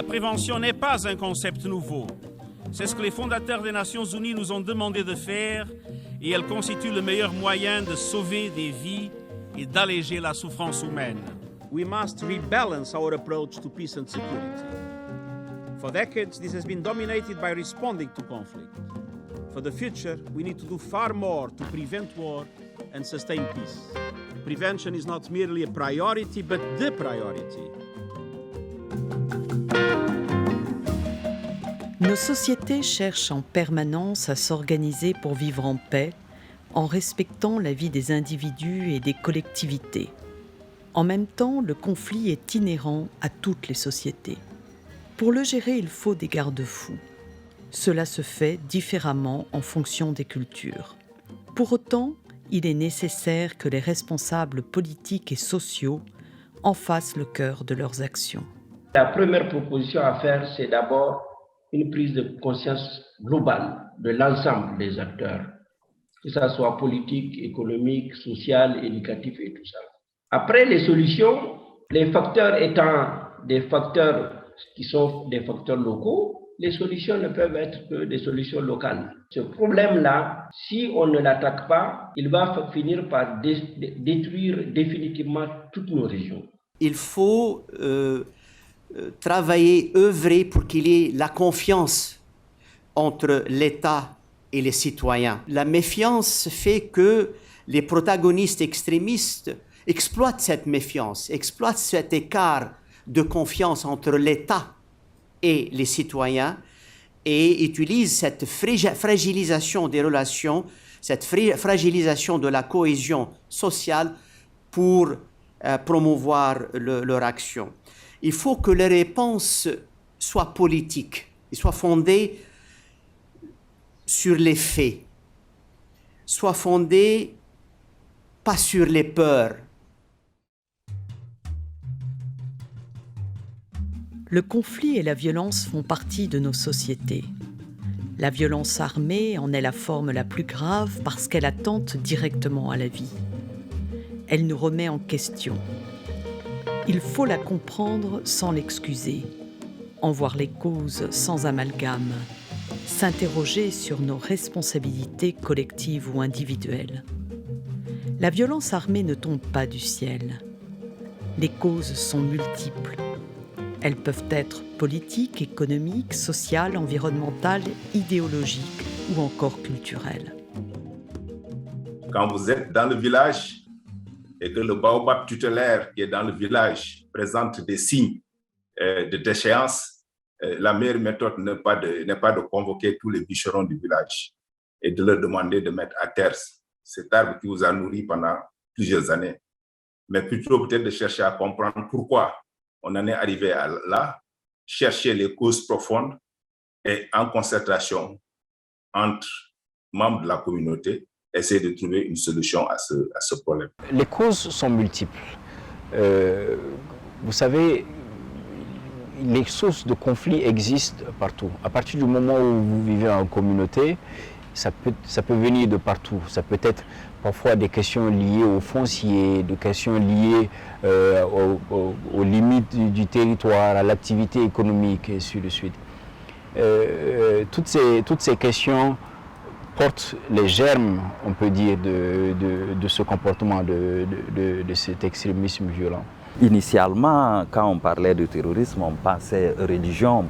prévention n'est pas un concept nouveau. C'est ce que les fondateurs des Nations Unies nous ont demandé de faire et elle constitue le meilleur moyen de sauver des vies et d'alléger la souffrance humaine. We must rebalance our approach to peace and security. For decades, this has been dominated by responding to conflict. For the future, we need to do far more to prevent war and sustain peace. Prevention is not merely a priority, but the priority. Nos sociétés cherchent en permanence à s'organiser pour vivre en paix, en respectant la vie des individus et des collectivités. En même temps, le conflit est inhérent à toutes les sociétés. Pour le gérer, il faut des garde-fous. Cela se fait différemment en fonction des cultures. Pour autant, il est nécessaire que les responsables politiques et sociaux en fassent le cœur de leurs actions. La première proposition à faire, c'est d'abord une prise de conscience globale de l'ensemble des acteurs, que ce soit politique, économique, social, éducatif et tout ça. Après, les solutions, les facteurs étant des facteurs qui sont des facteurs locaux, les solutions ne peuvent être que des solutions locales. Ce problème-là, si on ne l'attaque pas, il va finir par détruire définitivement toutes nos régions. Il faut travailler, œuvrer pour qu'il y ait la confiance entre l'État et les citoyens. La méfiance fait que les protagonistes extrémistes exploitent cette méfiance, exploitent cet écart de confiance entre l'État et les citoyens et utilisent cette fragilisation des relations, cette fragilisation de la cohésion sociale pour promouvoir leur action. Il faut que les réponses soient politiques, soient fondées sur les faits, soient fondées pas sur les peurs. Le conflit et la violence font partie de nos sociétés. La violence armée en est la forme la plus grave parce qu'elle attente directement à la vie. Elle nous remet en question. Il faut la comprendre sans l'excuser, en voir les causes sans amalgame, s'interroger sur nos responsabilités collectives ou individuelles. La violence armée ne tombe pas du ciel. Les causes sont multiples. Elles peuvent être politiques, économiques, sociales, environnementales, idéologiques ou encore culturelles. Quand vous êtes dans le village et que le baobab tutélaire qui est dans le village présente des signes de déchéance, la meilleure méthode n'est pas de convoquer tous les bûcherons du village et de leur demander de mettre à terre cet arbre qui vous a nourri pendant plusieurs années, mais plutôt peut-être de chercher à comprendre pourquoi on en est arrivé à là, chercher les causes profondes et en concertation entre membres de la communauté, essayer de trouver une solution à ce problème. Les causes sont multiples. Vous savez, les sources de conflits existent partout. À partir du moment où vous vivez en communauté, ça peut venir de partout. Ça peut être parfois des questions liées au foncier, des questions liées aux limites du territoire, à l'activité économique et ainsi de suite. Toutes ces questions portent les germes, on peut dire, de ce comportement, de cet extrémisme violent. Initialement, quand on parlait de terrorisme, on pensait religion,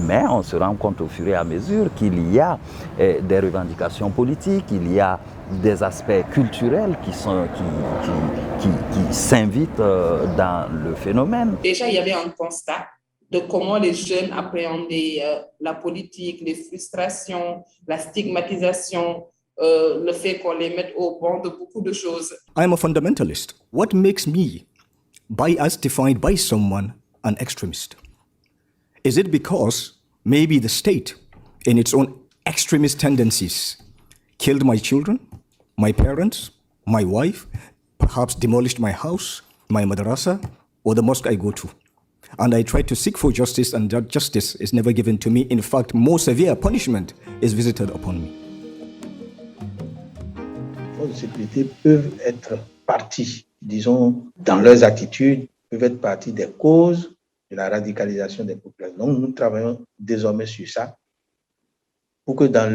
mais on se rend compte au fur et à mesure qu'il y a des revendications politiques, il y a des aspects culturels qui s'invitent dans le phénomène. Déjà, il y avait un constat de comment les jeunes appréhendaient la politique, les frustrations, la stigmatisation, le fait qu'on les mette au banc de beaucoup de choses. I'm a fundamentalist. What makes me, as defined by someone, an extremist? Is it because maybe the state, in its own extremist tendencies, killed my children, my parents, my wife, perhaps demolished my house, my madrasa, or the mosque I go to? And I try to seek for justice, and that justice is never given to me. In fact, more severe punishment is visited upon me. Les forces de sécurité peuvent être partie, disons, dans leurs attitudes, peuvent être partie des causes de la radicalisation des populations. Donc, nous travaillons désormais sur ça pour que dans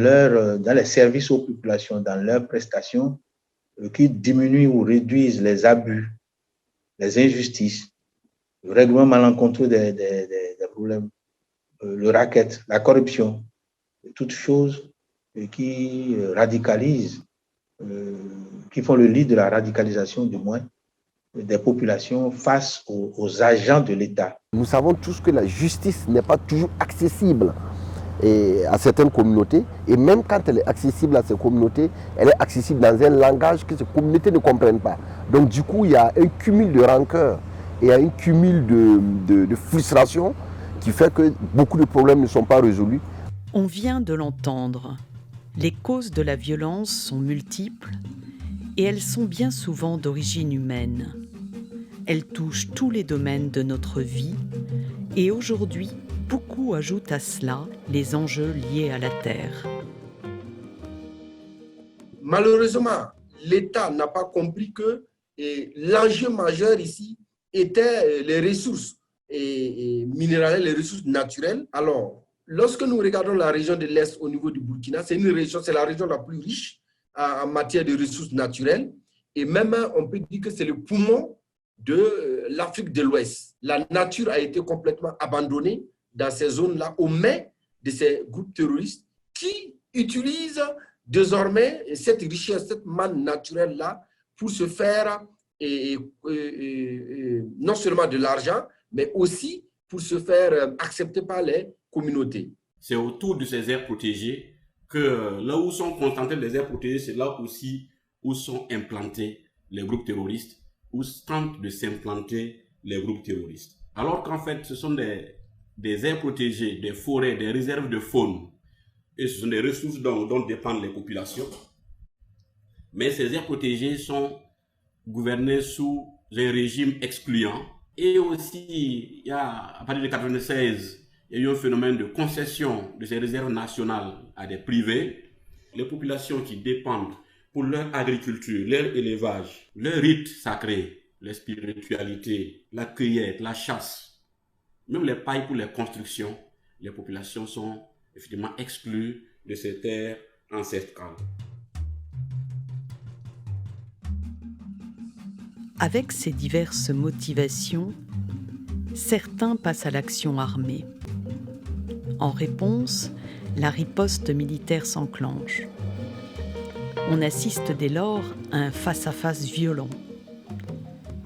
les services aux populations, dans leurs prestations, qui diminuent ou réduisent les abus, les injustices, le règlement malencontreux des problèmes, le racket, la corruption, toutes choses qui radicalisent, qui font le lit de la radicalisation du moins des populations face aux agents de l'État. Nous savons tous que la justice n'est pas toujours accessible à certaines communautés, et même quand elle est accessible à ces communautés, elle est accessible dans un langage que ces communautés ne comprennent pas. Donc du coup, il y a un cumul de rancœur et un cumul de frustration qui fait que beaucoup de problèmes ne sont pas résolus. On vient de l'entendre. Les causes de la violence sont multiples et elles sont bien souvent d'origine humaine. Elles touchent tous les domaines de notre vie et aujourd'hui, beaucoup ajoutent à cela les enjeux liés à la terre. Malheureusement, l'État n'a pas compris que l'enjeu majeur ici était les ressources minérales, les ressources naturelles. Alors, lorsque nous regardons la région de l'Est au niveau du Burkina, c'est la région la plus riche en matière de ressources naturelles. Et même, on peut dire que c'est le poumon de l'Afrique de l'Ouest. La nature a été complètement abandonnée dans ces zones-là, aux mains de ces groupes terroristes qui utilisent désormais cette richesse, cette manne naturelle-là pour se faire non seulement de l'argent, mais aussi pour se faire accepter par les communautés. C'est autour de ces aires protégées que là où sont concentrées les aires protégées, c'est là aussi où sont implantés les groupes terroristes, où tentent de s'implanter les groupes terroristes. Alors qu'en fait, ce sont des aires protégées, des forêts, des réserves de faune, et ce sont des ressources dont dépendent les populations. Mais ces aires protégées sont gouvernées sous un régime excluant. Et aussi, à partir de 1996, il y a eu un phénomène de concession de ces réserves nationales à des privés. Les populations qui dépendent pour leur agriculture, leur élevage, leur rite sacré, la spiritualité, la cueillette, la chasse, même les pailles pour les constructions, les populations sont effectivement exclues de ces terres ancestrales. Avec ces diverses motivations, certains passent à l'action armée. En réponse, la riposte militaire s'enclenche. On assiste dès lors à un face-à-face violent.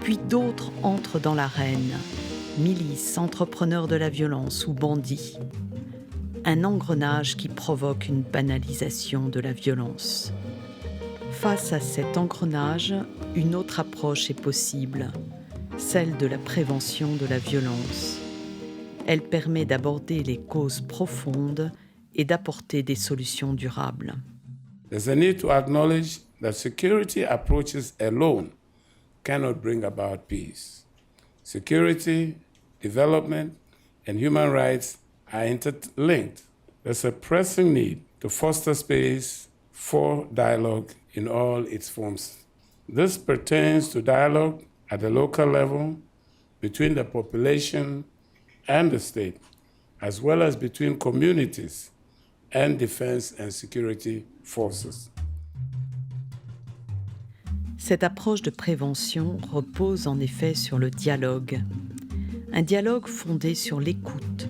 Puis d'autres entrent dans l'arène, milices, entrepreneurs de la violence ou bandits. Un engrenage qui provoque une banalisation de la violence. Face à cet engrenage, une autre approche est possible, celle de la prévention de la violence. Elle permet d'aborder les causes profondes et d'apporter des solutions durables. There's a need to acknowledge that security approaches alone cannot bring about peace. Security, development, and human rights are interlinked. There's a pressing need to foster space for dialogue in all its forms. This pertains to dialogue at the local level, between the population and the state, as well as between communities and defense and security forces. Cette approche de prévention repose en effet sur le dialogue. Un dialogue fondé sur l'écoute,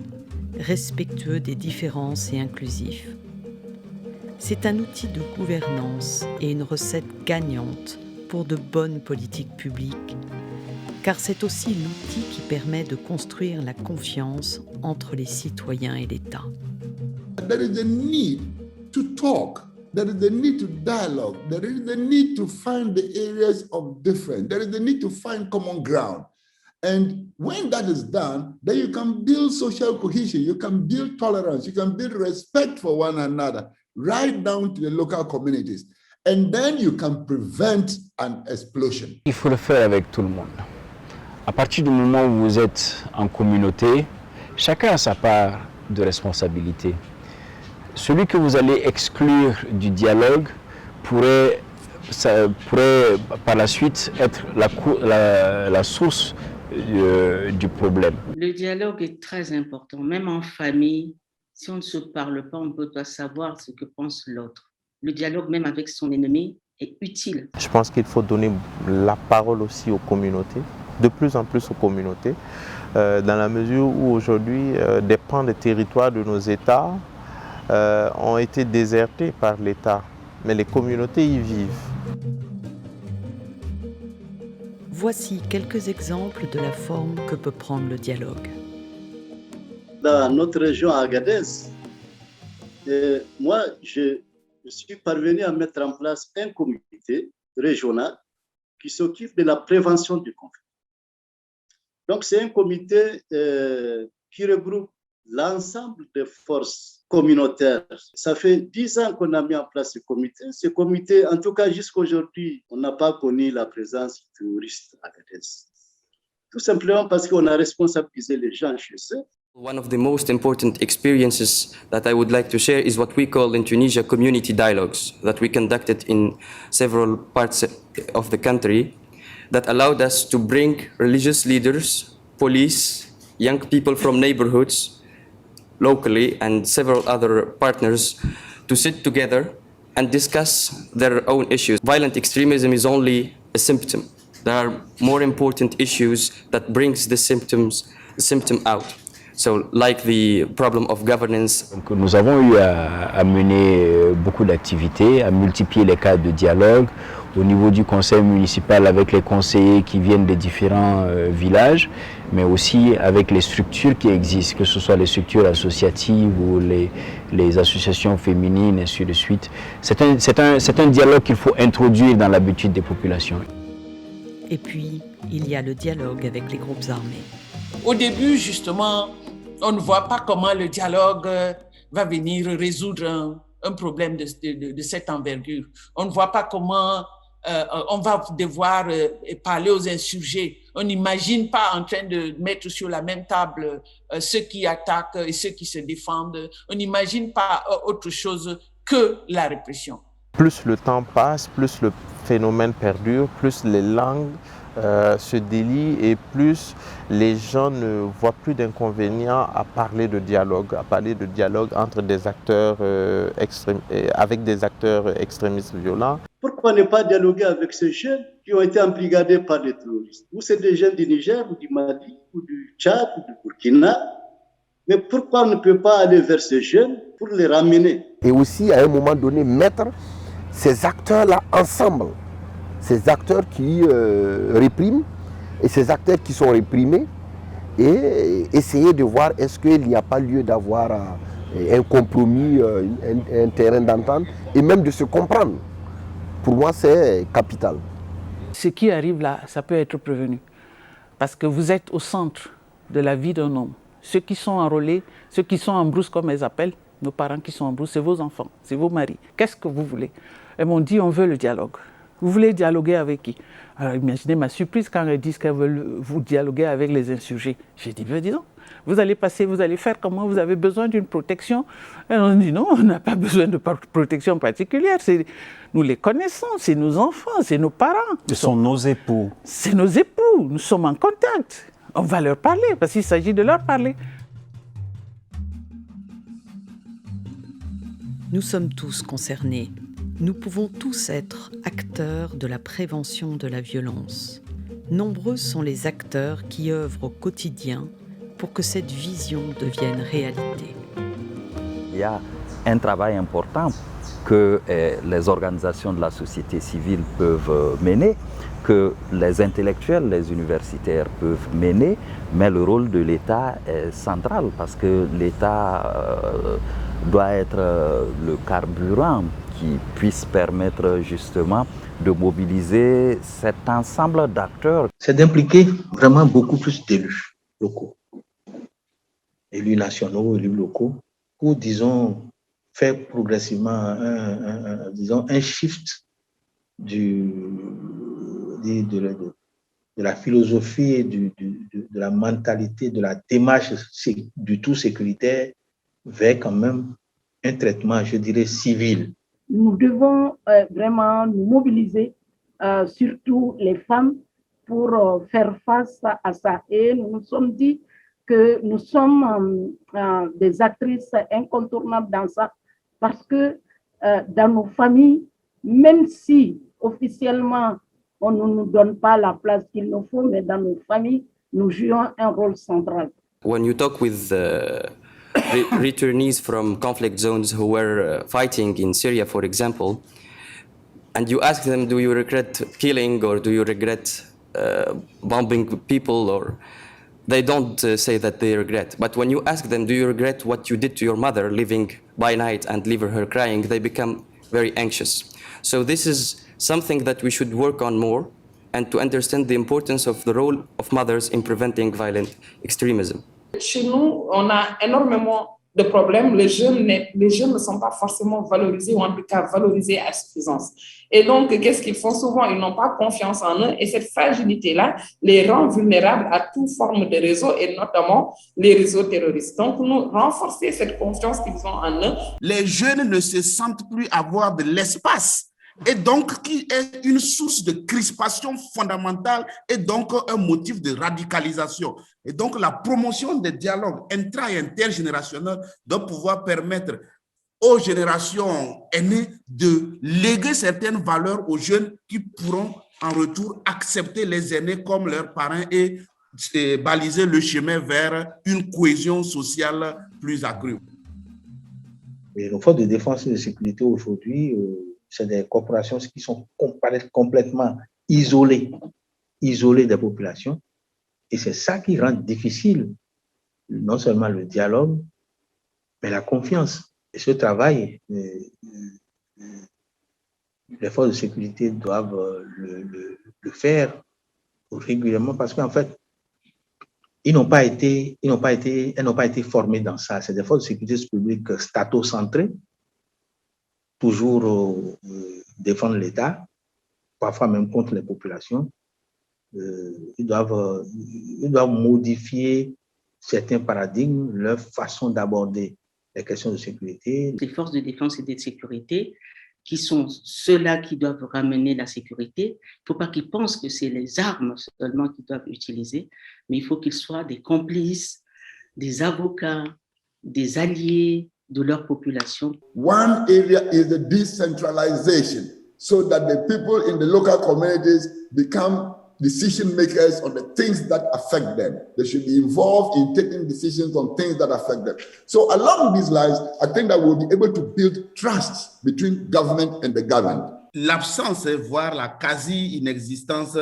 respectueux des différences et inclusif. C'est un outil de gouvernance et une recette gagnante pour de bonnes politiques publiques, car c'est aussi l'outil qui permet de construire la confiance entre les citoyens et l'État. There is a need to talk. There is a need to dialogue. There is a need to find the areas of difference. There is a need to find common ground. And when that is done, then you can build social cohesion, you can build tolerance, you can build respect for one another, right down to the local communities. And then you can prevent an explosion. Il faut le faire avec tout le monde. À partir du moment où vous êtes en communauté, chacun a sa part de responsabilité. Celui que vous allez exclure du dialogue pourrait par la suite être la source du problème. Le dialogue est très important, même en famille. Si on ne se parle pas, on ne peut pas savoir ce que pense l'autre. Le dialogue, même avec son ennemi, est utile. Je pense qu'il faut donner la parole aussi aux communautés, de plus en plus aux communautés, dans la mesure où aujourd'hui, des pans de territoire de nos États ont été désertés par l'État, mais les communautés y vivent. Voici quelques exemples de la forme que peut prendre le dialogue. Dans notre région Agadez, moi, je suis parvenu à mettre en place un comité régional qui s'occupe de la prévention du conflit. Donc, c'est un comité qui regroupe l'ensemble des forces communautaires. Ça fait 10 ans qu'on a mis en place ce comité. Ce comité, en tout cas jusqu'à aujourd'hui, on n'a pas connu la présence de terroristes à Agadez. Tout simplement parce qu'on a responsabilisé les gens chez eux. One of the most important experiences that I would like to share is what we call in Tunisia community dialogues that we conducted in several parts of the country that allowed us to bring religious leaders, police, young people from neighborhoods, locally and several other partners to sit together and discuss their own issues. Violent extremism is only a symptom. There are more important issues that brings the symptom out. So, like the problem of governance. Donc, nous avons eu à mener beaucoup d'activités, à multiplier les cadres de dialogue au niveau du conseil municipal avec les conseillers qui viennent des différents villages, mais aussi avec les structures qui existent, que ce soit les structures associatives ou les associations féminines, et ainsi de suite. C'est un dialogue qu'il faut introduire dans l'habitude des populations. Et puis, il y a le dialogue avec les groupes armés. Au début, justement, on ne voit pas comment le dialogue va venir résoudre un problème de cette envergure. On ne voit pas comment on va devoir parler aux insurgés. On n'imagine pas en train de mettre sur la même table ceux qui attaquent et ceux qui se défendent. On n'imagine pas autre chose que la répression. Plus le temps passe, plus le phénomène perdure, plus les langues se délient et plus les gens ne voient plus d'inconvénients à parler de dialogue entre des acteurs avec des acteurs extrémistes violents. Pourquoi ne pas dialoguer avec ces jeunes qui ont été embrigadés par les terroristes? Ou c'est des jeunes du Niger, ou du Mali, ou du Tchad, ou du Burkina. Mais pourquoi on ne peut pas aller vers ces jeunes pour les ramener? Et aussi, à un moment donné, mettre ces acteurs-là ensemble. Ces acteurs qui répriment et ces acteurs qui sont réprimés et essayer de voir est-ce qu'il n'y a pas lieu d'avoir un compromis, un terrain d'entente et même de se comprendre. Pour moi, c'est capital. Ce qui arrive là, ça peut être prévenu parce que vous êtes au centre de la vie d'un homme. Ceux qui sont enrôlés, ceux qui sont en brousse comme elles appellent, nos parents qui sont en brousse, c'est vos enfants, c'est vos maris. Qu'est-ce que vous voulez? Elles m'ont dit on veut le dialogue. Vous voulez dialoguer avec qui? Alors imaginez ma surprise quand elles disent qu'elles veulent vous dialoguer avec les insurgés. J'ai dit, ben disons, vous allez faire comment? Vous avez besoin d'une protection? Et on dit non, on n'a pas besoin de protection particulière. Nous les connaissons, c'est nos enfants, c'est nos parents. Ce sont nos époux. C'est nos époux, nous sommes en contact. On va leur parler parce qu'il s'agit de leur parler. Nous sommes tous concernés. Nous pouvons tous être acteurs de la prévention de la violence. Nombreux sont les acteurs qui œuvrent au quotidien pour que cette vision devienne réalité. Il y a un travail important que les organisations de la société civile peuvent mener, que les intellectuels, les universitaires peuvent mener, mais le rôle de l'État est central parce que l'État doit être le carburant qui puisse permettre justement de mobiliser cet ensemble d'acteurs. C'est d'impliquer vraiment beaucoup plus d'élus locaux, élus nationaux, élus locaux, pour, disons, faire progressivement un shift de la philosophie, de la mentalité, de la démarche du tout sécuritaire vers quand même un traitement, je dirais, civil. Nous devons vraiment nous mobiliser, surtout les femmes, pour faire face à ça. Et nous nous sommes dit que nous sommes des actrices incontournables dans ça, parce que dans nos familles, même si officiellement on ne nous donne pas la place qu'il nous faut, mais dans nos familles, nous jouons un rôle central. When you talk with returnees from conflict zones who were fighting in Syria, for example, and you ask them, do you regret killing or do you regret bombing people, or they don't say that they regret. But when you ask them, do you regret what you did to your mother, living by night and leave her crying, they become very anxious. So this is something that we should work on more, and to understand the importance of the role of mothers in preventing violent extremism. Chez nous, on a énormément de problèmes. Les jeunes ne sont pas forcément valorisés, ou en tout cas valorisés à suffisance. Et donc, qu'est-ce qu'ils font? Souvent, ils n'ont pas confiance en eux, et cette fragilité-là les rend vulnérables à toute forme de réseau, et notamment les réseaux terroristes. Donc, nous renforcer cette confiance qu'ils ont en eux. Les jeunes ne se sentent plus avoir de l'espace, et donc qui est une source de crispation fondamentale et donc un motif de radicalisation. Et donc la promotion des dialogues intra- et intergénérationnels doit pouvoir permettre aux générations aînées de léguer certaines valeurs aux jeunes qui pourront en retour accepter les aînés comme leurs parents et baliser le chemin vers une cohésion sociale plus accrue. Et nos forces de défense et de sécurité aujourd'hui, c'est des corporations qui sont complètement isolées des populations. Et c'est ça qui rend difficile non seulement le dialogue, mais la confiance. Et ce travail, les forces de sécurité doivent le faire régulièrement, parce qu'en fait, elles n'ont pas été formées dans ça. C'est des forces de sécurité publique statocentrées, toujours défendre l'État, parfois même contre les populations. Ils doivent modifier certains paradigmes, leur façon d'aborder les questions de sécurité. Les forces de défense et de sécurité, qui sont ceux-là qui doivent ramener la sécurité, il ne faut pas qu'ils pensent que c'est les armes seulement qu'ils doivent utiliser, mais il faut qu'ils soient des complices, des avocats, des alliés de leur population. One area is the decentralization, so that the people in the local communities become decision makers on the things that affect them. They should be involved in taking decisions on things that affect them. So along these lines, I think that we'll be able to build trust between government and the governed. L'absence, voire la quasi-inexistence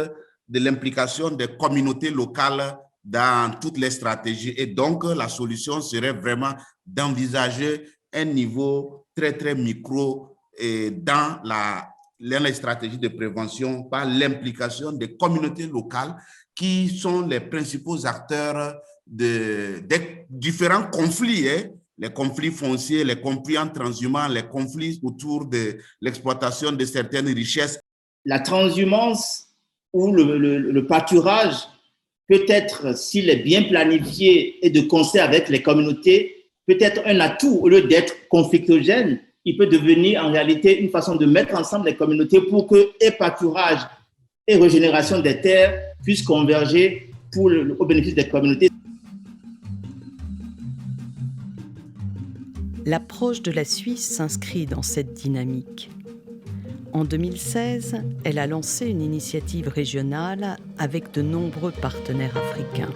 de l'implication des communautés locales dans toutes les stratégies. Et donc, la solution serait vraiment d'envisager un niveau très, très micro dans les stratégies de prévention par l'implication des communautés locales qui sont les principaux acteurs des différents conflits, les conflits fonciers, les conflits en transhumants, les conflits autour de l'exploitation de certaines richesses. La transhumance ou le pâturage peut être, s'il est bien planifié et de concert avec les communautés, peut être un atout au lieu d'être conflictogène. Il peut devenir en réalité une façon de mettre ensemble les communautés pour que et pâturage et régénération des terres puissent converger au bénéfice des communautés. L'approche de la Suisse s'inscrit dans cette dynamique. En 2016, elle a lancé une initiative régionale avec de nombreux partenaires africains.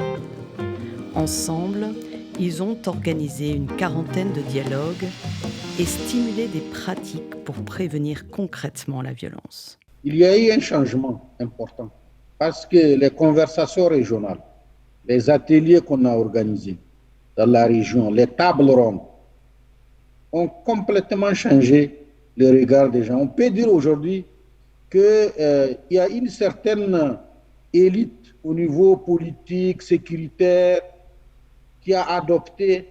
Ensemble, ils ont organisé une quarantaine de dialogues et stimulé des pratiques pour prévenir concrètement la violence. Il y a eu un changement important parce que les conversations régionales, les ateliers qu'on a organisés dans la région, les tables rondes, ont complètement changé le regard des gens. On peut dire aujourd'hui qu'il y a une certaine élite au niveau politique, sécuritaire, qui a adopté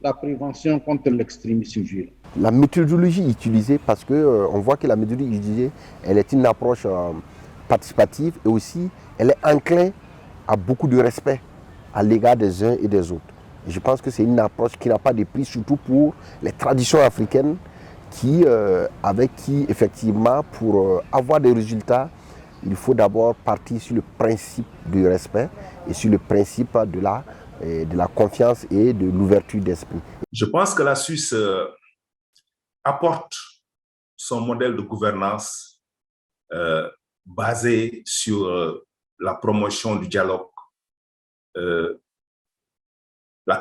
la prévention contre l'extrémisme violent. La méthodologie utilisée, parce qu'on voit que la méthodologie utilisée, elle est une approche participative et aussi elle est enclin à beaucoup de respect à l'égard des uns et des autres. Et je pense que c'est une approche qui n'a pas de prix, surtout pour les traditions africaines avec qui, effectivement, pour avoir des résultats, il faut d'abord partir sur le principe du respect et sur le principe de la confiance et de l'ouverture d'esprit. Je pense que la Suisse apporte son modèle de gouvernance basé sur la promotion du dialogue, la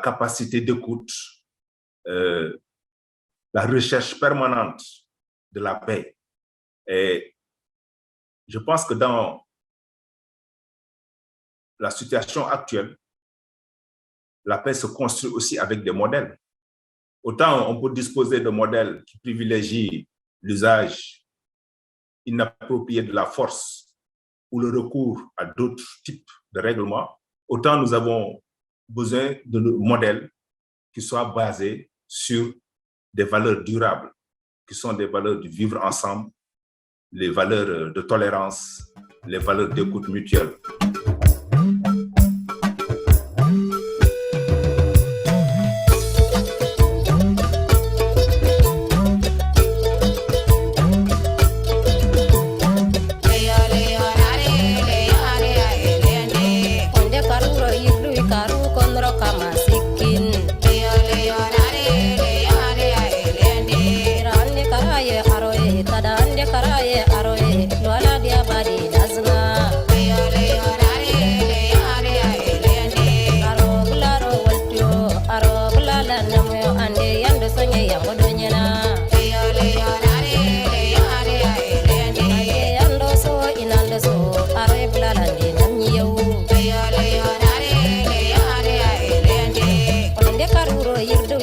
capacité d'écoute, la recherche permanente de la paix. Et je pense que dans la situation actuelle, la paix se construit aussi avec des modèles. Autant on peut disposer de modèles qui privilégient l'usage inapproprié de la force ou le recours à d'autres types de règlements, autant nous avons besoin de modèles qui soient basés sur des valeurs durables, qui sont des valeurs du vivre ensemble, les valeurs de tolérance, les valeurs d'écoute mutuelle. Karuro yirdu